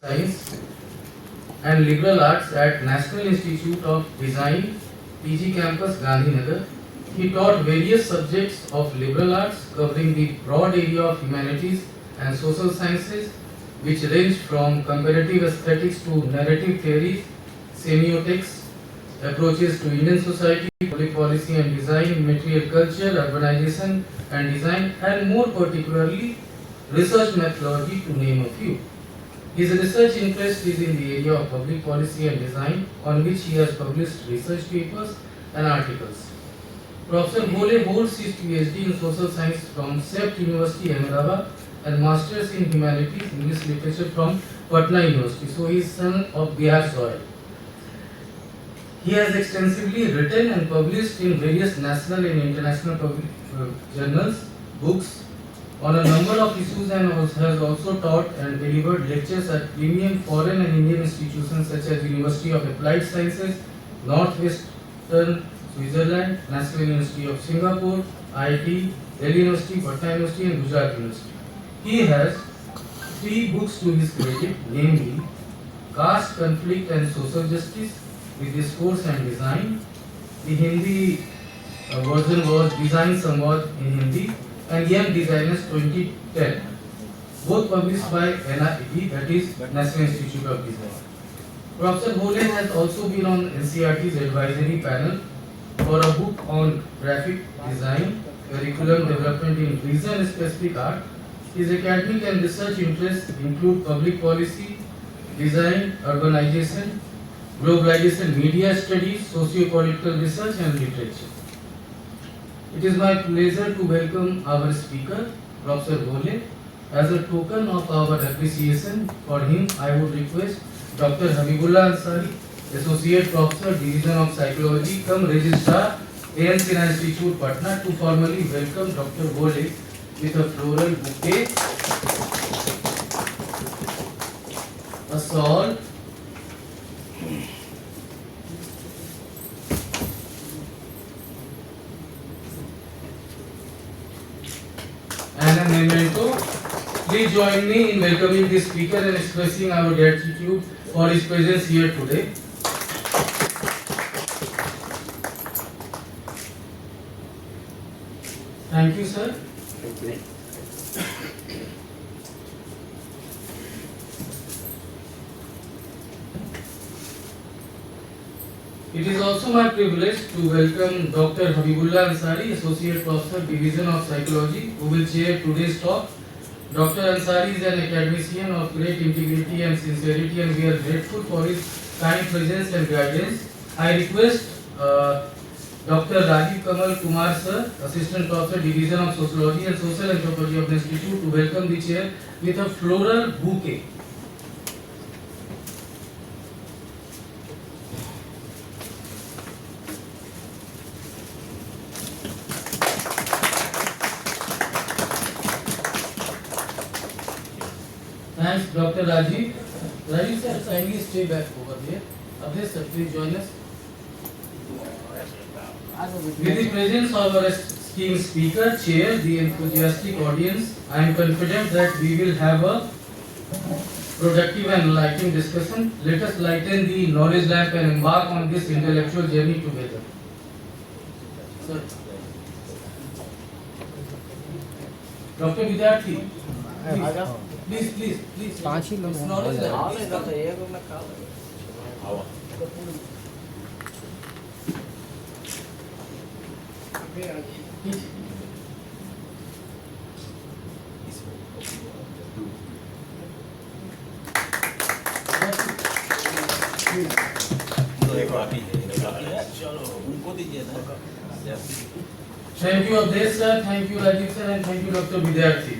Science and Liberal Arts at National Institute of Design, PG Campus, Gandhinagar. He taught various subjects of liberal arts covering the broad area of humanities and social sciences, which range from comparative aesthetics to narrative theories, semiotics, approaches to Indian society, public policy and design, material culture, urbanization and design, and more particularly, research methodology, to name a few. His research interest is in the area of public policy and design, on which he has published research papers and articles. Professor Bhole holds his PhD in social science from SEPT University, Ahmedabad, and Masters in Humanities, English Literature from Patna University. So he is son of Bihar soil. He has extensively written and published in various national and international journals, books, on a number of issues, and has also taught and delivered lectures at premium foreign and Indian institutions such as University of Applied Sciences, Northwestern Switzerland, National University of Singapore, IIT, Delhi University, Patna University and Gujarat University. He has 3 books to his credit, namely Caste, Conflict and Social Justice with Discourse and Design. The Hindi version was Design Samvad in Hindi, and Young Designers 2010, both published by NID, that is National Institute of Design. Professor Bhole has also been on NCERT's advisory panel for a book on graphic design, curriculum development in region-specific art. His academic and research interests include public policy, design, urbanization, globalization, media studies, socio-political research and literature. It is my pleasure to welcome our speaker, Professor Bhole. As a token of our appreciation for him, I would request Dr. Habibullah Ansari, Associate Professor, Division of Psychology, cum Registrar, AN Sinha Institute, Patna, to formally welcome Dr. Bhole with a floral bouquet, a shawl, and a memento. Please join me in welcoming the speaker and expressing our gratitude for his presence here today. Thank you, sir. Thank you. It is also my privilege to welcome Dr. Habibullah Ansari, Associate Professor, Division of Psychology, who will chair today's talk. Dr. Ansari is an academician of great integrity and sincerity, and we are grateful for his kind presence and guidance. I request Dr. Rajiv Kamal Kumar sir, Assistant Professor, Division of Sociology and Social Anthropology of the Institute, to welcome the chair with a floral bouquet. Thanks, Dr. Rajiv. Rajiv sir, kindly stay back over there. Abhay sir, please join us. With the presence of our esteemed speaker, chair, the enthusiastic audience, I am confident that we will have a productive and enlightening discussion. Let us lighten the knowledge lamp and embark on this intellectual journey together. Sir. Dr. Vidyarthi. Please. 5 ही लोग Thank you Abhay sir, thank you Rajiv sir, and thank you Dr. Vidyarthi.